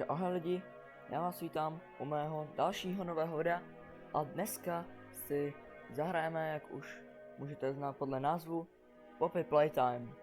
Takže ahoj lidi, já vás vítám u mého dalšího nového videa a dneska si zahrajeme, jak už můžete znát podle názvu, Poppy Playtime.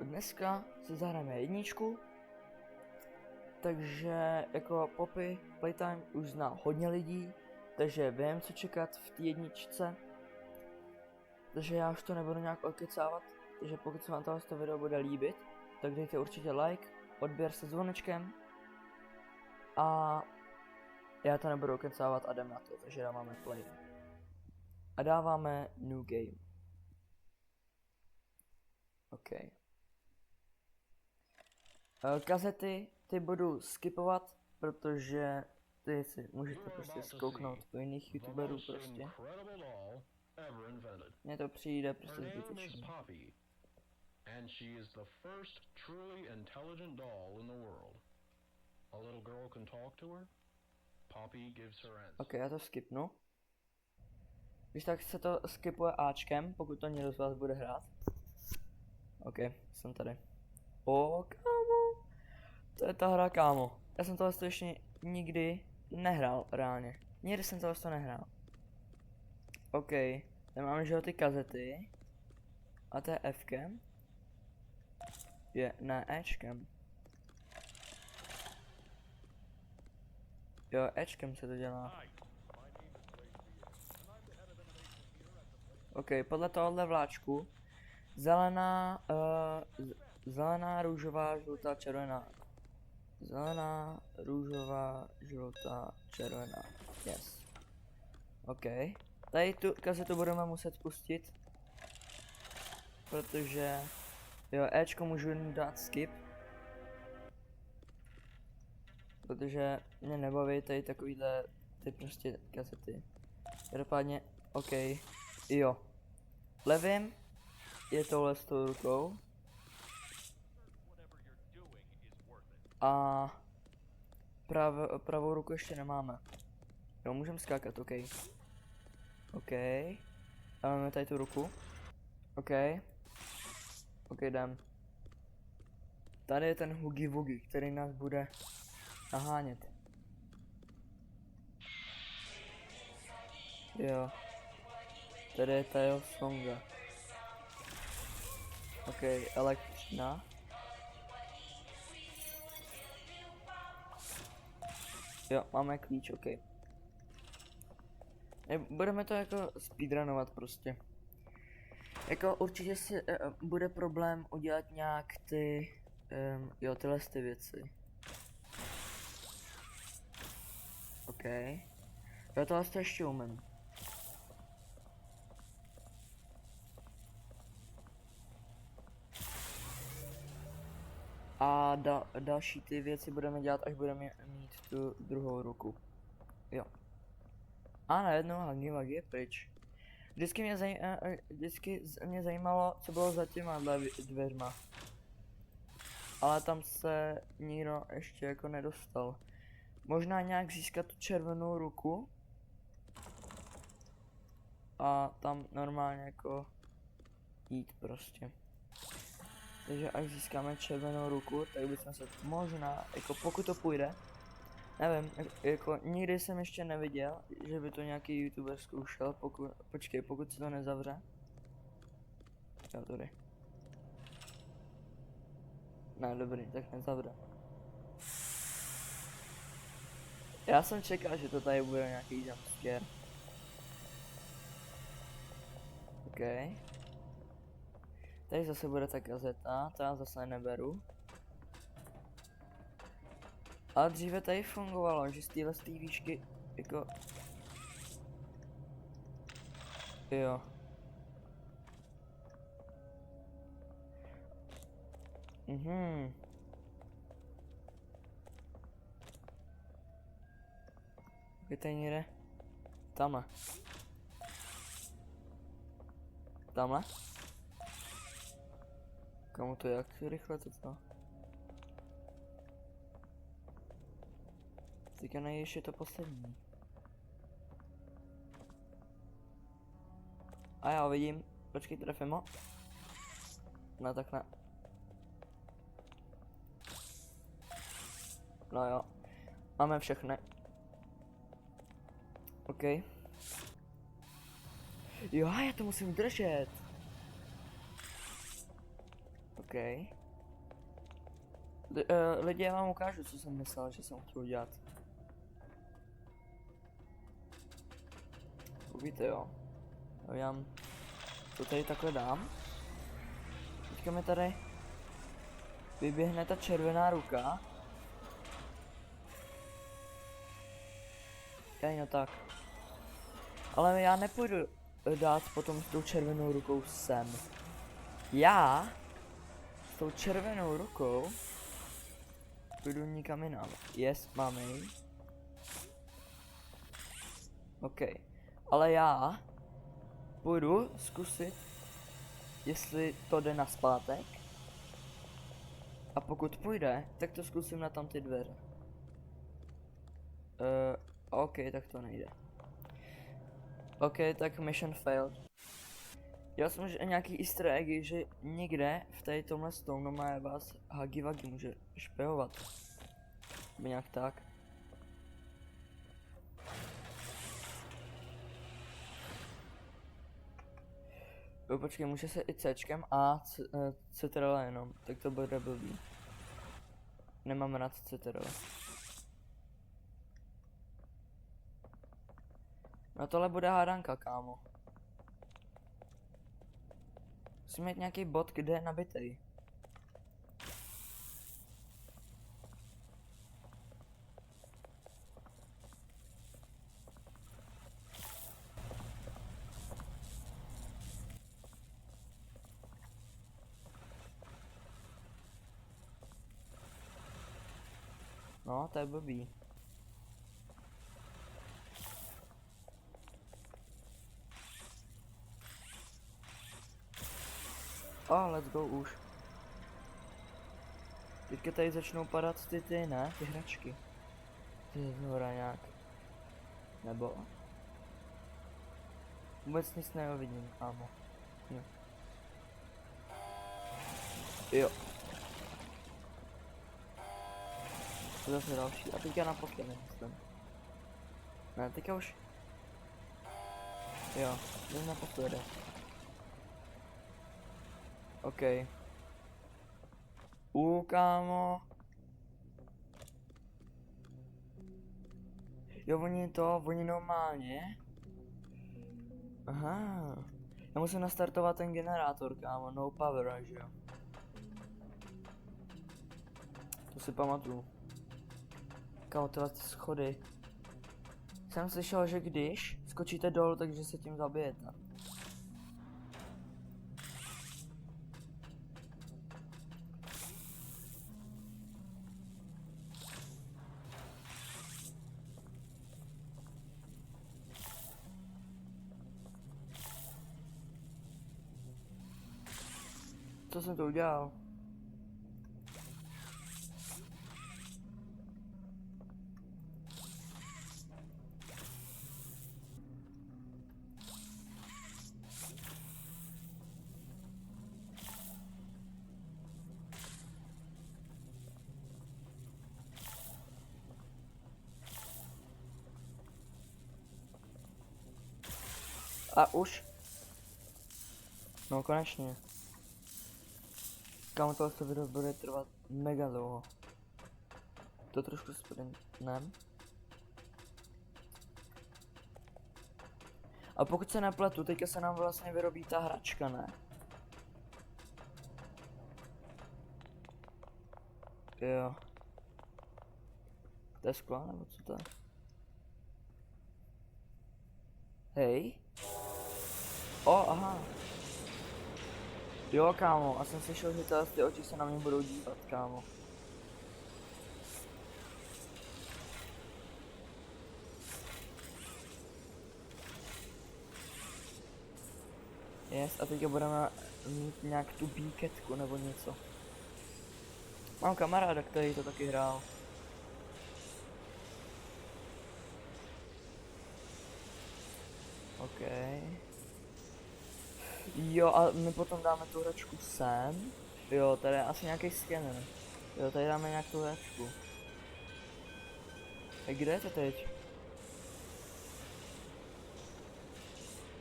Dneska si zahrajeme jedničku, takže jako Poppy Playtime už zná hodně lidí, takže vím, co čekat v té jedničce. Takže já už to nebudu nějak odkecávat, takže pokud se vám tohle video bude líbit, tak dejte určitě like, odběr se zvonečkem. A já to nebudu kecávat a jdem na to, takže dáváme play. A dáváme new game. OK. Kazety ty budu skipovat, protože ty si můžete prostě zkouknout u jiných youtuberů prostě. Mně to přijde prostě zbytečný. And she is the first truly intelligent doll in the world. A little girl can talk to her. Poppy gives her answer. Ok, já to skipnu. Když tak se to skipuje Ačkem, pokud to někdo z vás bude hrát. Ok, jsem tady. O, kámo. To je ta hra, kámo. Já jsem tohle ještě nikdy nehrál, reálně. Nikdy jsem tohle nehrál. Ok, tady máme, že ty kazety. A to je Fkem. Ne, Ečkem. Jo, Ečkem se to dělá. Ok, podle tohohle vláčku. Zelená, zelená, růžová, žlutá, červená. Zelená, růžová, žlutá, červená. Yes. Ok. Tady tu kazetu budeme muset pustit. Protože... Jo, Ečko můžu dát skip. Protože mě nebaví tady takovýhle ty prostě kasety. Každopádně, ok, jo. Levým je tohle s tou rukou. A pravou ruku ještě nemáme. Jo, můžeme skákat, ok. Ok. A máme tady tu ruku. Ok. Ok, jdem. Tady je ten Huggy Wuggy, který nás bude nahánět. Jo. Tady je Tail Songa. Ok, elektřina. Jo, máme klíč, ok. Budeme to jako speedrunovat prostě. Jako určitě si bude problém udělat nějak ty, jo, tyhle ty věci. OK. Jo, tohle to ještě umím. A další ty věci budeme dělat, až budeme mít tu druhou ruku. Jo. A najednou Huggy Wuggy je pryč. Vždycky mě zajímalo, co bylo za těma dveřma. Ale tam se nikdo ještě jako nedostal. Možná nějak získat tu červenou ruku. A tam normálně jako jít prostě. Takže až získáme červenou ruku, tak bychom se možná, jako pokud to půjde. Nevím, jako nikdy jsem ještě neviděl, že by to nějaký youtuber zkoušel, pokud se to nezavře. Jo, tady. Ne, dobrý, tak nezavře. Já jsem čekal, že to tady bude nějaký jumpscare. OK. Tady zase bude ta kazeta, to já zase neberu. Ale dříve tady fungovalo, že z téhle výšky, jako... Jo. Je tady někde? Tamhle. Tamhle? Kamu to jak rychle to co? Teďka ještě to poslední. A já ho vidím. Počkej, trefím ho. No tak ne. No jo. Máme všechny. OK. Jo, já to musím držet. OK. Lidi, já vám ukážu, co jsem myslel, že jsem chtěl udělat. Uvidíte, jo. Já to tady takhle dám. Teďka mi tady vyběhne ta červená ruka. No tak. Ale já nepůjdu dát potom s tou červenou rukou sem. Já s tou červenou rukou půjdu nikam jinam. Yes, máme ji. OK. Ale já půjdu zkusit, jestli to jde nazpátek. A pokud půjde, tak to zkusím na tam ty dveře. OK, tak to nejde. OK, tak mission failed. Já jsem že nějaký easter eggy, že někde v tady tomhle stonu má vás Huggy Wuggy může špehovat. By nějak tak. Jo, počkej, může se i Cčkem a Ctrl jenom, tak to bude blbý. Nemám rád Ctrl. No tohle bude hádanka, kámo. Musím mít nějaký bod, kde je nabitej. No, to je blbý. Let's go už. Teďka tady začnou padat ty ne? Ty hračky. Ty zhora nějak. Nebo? Vůbec nic nevidím, kámo. Jo. To zase další. A teďka naposledy, myslím. Ne, teďka už. Jo, jdem naposledy. OK. Kámo. Jo, oni normálně. Aha. Já musím nastartovat ten generátor, kámo, no power, že jo. To si pamatuju. Kámo, tyhle schody. Jsem slyšel, že když skočíte dolů, takže se tím zabijete. Co jsem to udělal? A už. No konečně. Kámo, tohle video bude trvat mega dlouho. To trošku sprintnem. A pokud se nepletu, teďka se nám vlastně vyrobí ta hračka, ne? Jo. To je sklo, nebo co to je? Hej. Aha. Jo, kámo, a jsem slyšel, že ty oči se na mě budou dívat, kámo. Yes, a teďka budeme mít nějak tu bíketku nebo něco. Mám kamaráda, který to taky hrál. OK. Jo, a my potom dáme tu hračku sem. Jo, tady je asi nějaký skener. Jo, tady dáme nějak tu hračku. Kde je to teď?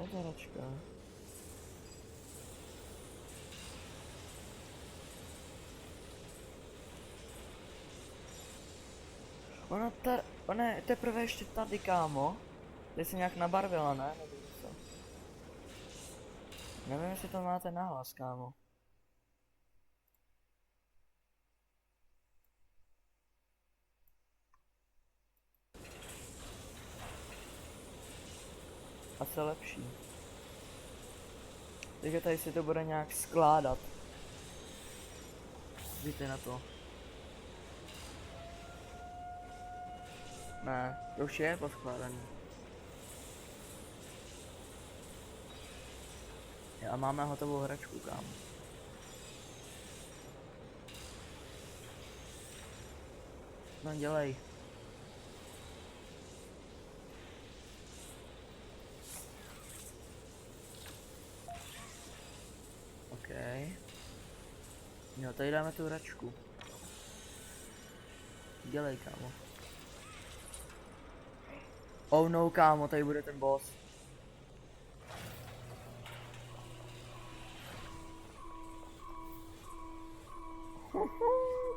Je to hračka. Ona je teprve ještě tady, kámo. Teď se nějak nabarvila, ne? Nebo co? Nevím, jestli to máte nahlas, kámo. A co lepší. Takže tady si to bude nějak skládat. Víte na to. Ne, to už je poskládaný. A máme hotovou hračku, kámo. No dělej. OK. Jo, tady dáme tu hračku. Dělej, kámo. Oh no, kámo, tady bude ten boss.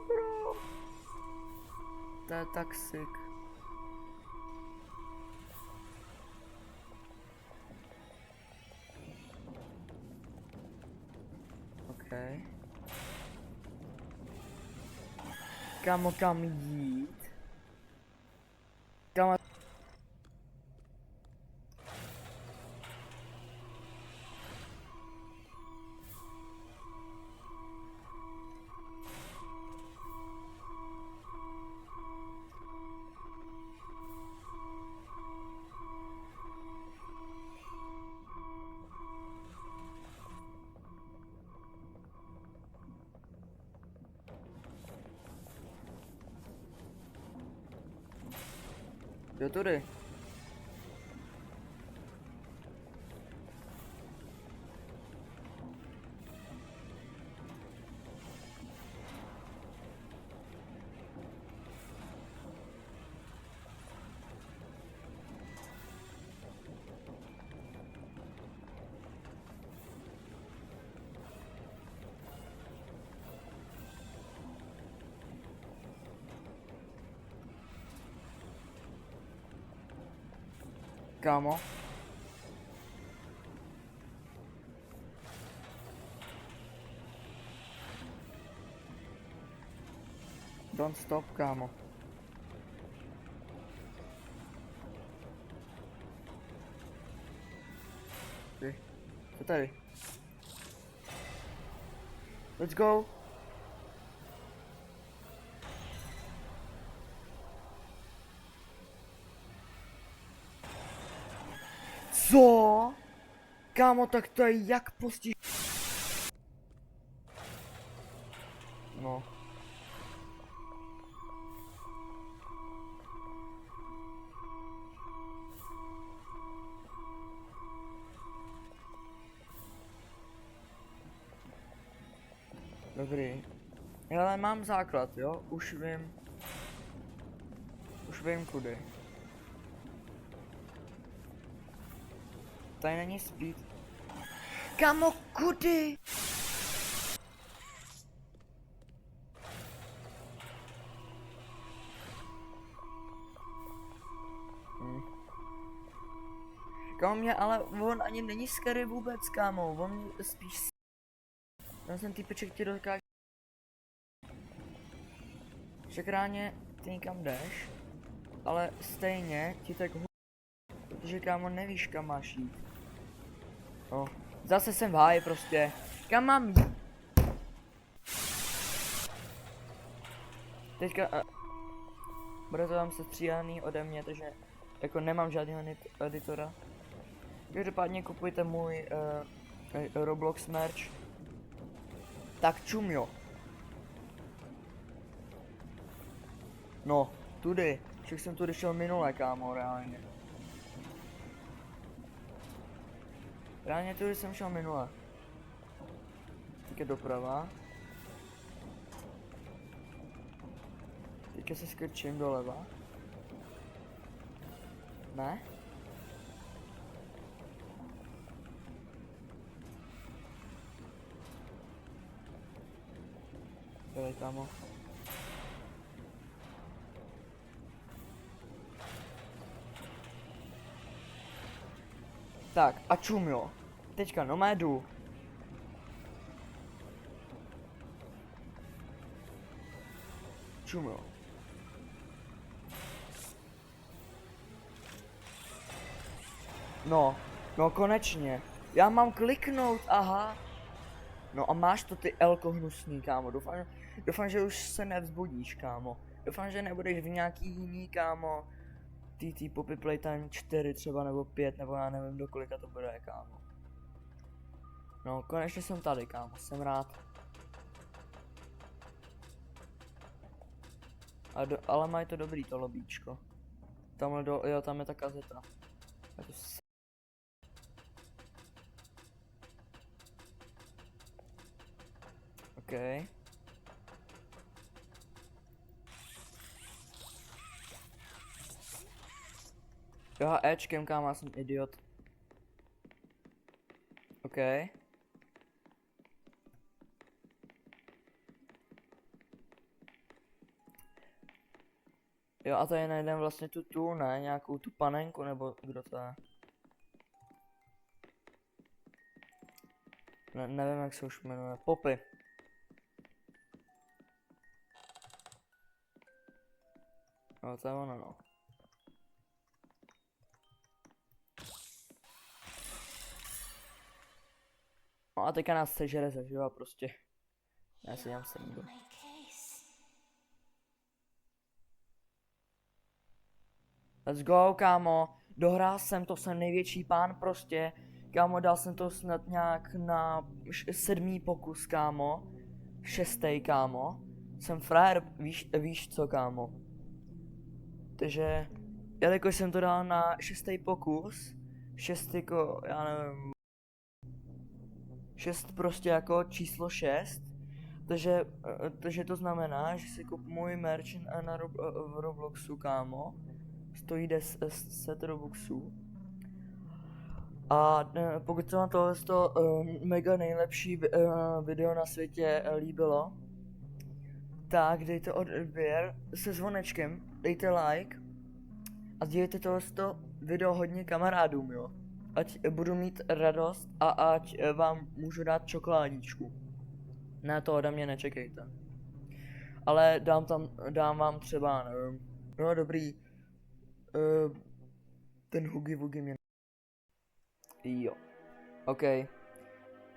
Bro. To je tak sick. OK. Kámo, kam jít? Kámo. Jo, tudy. Kámo. Don't stop, kámo. Ty. Co tady? Let's go. Co? Kámo, tak to je jak postiž... No. Dobrý. Ale mám základ, jo? Už vím. Už vím kudy. Tady není speed. Kamo, kudy? Kámo, mě, ale on ani není scary vůbec, kámo. On mě spíš... Ten jsem týpeček ti dokáže... Čekráně ty nikam jdeš, ale stejně ti tak protože kámo nevíš kam máš jít. Oh, zase jsem v háji prostě. Kam mám jít? Teďka... bude to tam sestříhaný ode mě, takže jako nemám žádného editora. Každopádně kupujte můj Roblox merch. Tak čum jo. No, tudy. Však jsem tudy šel minule, kámo, reálně. Reálně tudy jsem šel minule. Teďka doprava. Teďka se skrčím doleva. Ne? Byli, kámo. Tak, a čum jo. Teďka, no má jdu. Čum jo. No, no konečně. Já mám kliknout, aha. No a máš to ty elko hnusný, kámo. Doufám, že už se nevzbudíš, kámo. Doufám, že nebudeš v nějaký jiný, kámo. TT Poppy Playtime 4 třeba, nebo 5, nebo já nevím, do kolika to bude, kámo. No, konečně jsem tady, kámo, jsem rád. Ale mají to dobrý, to lobíčko. Tamhle jo, tam je ta kazeta. Je to OK. Jo, Ečkem, kámo, já jsem idiot. OK. Jo, a tady najdeme vlastně tu, ne? Nějakou tu panenku, nebo kdo to je? Nevím, jak se už jmenuje. Poppy. No, to je ono, no. No a teďka nás sežere zaživa prostě. Já si dělám srandu. Let's go, kámo. Dohrál jsem to, jsem největší pán prostě. Kámo, dal jsem to snad nějak na 7. pokus, kámo. 6. kámo. Jsem frajer, víš co, kámo. Takže, jelikož jsem to dal na 6. pokus, 6 jako, já nevím. 6 prostě jako číslo 6. Takže to znamená, že si kup můj merch v Robloxu, kámo. Stojí 10 Robuxů. A pokud se vám tohle mega nejlepší video na světě líbilo, tak dejte odběr se zvonečkem, dejte like a sdílejte tohle video hodně kamarádům, jo. Ať budu mít radost a ať vám můžu dát čokoládičku. Na to ode mě nečekejte. Ale dám vám třeba, nevím, no dobrý, ten Hugi Wugi mě. Jo. OK.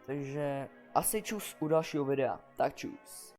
Takže asi čus u dalšího videa. Tak čus.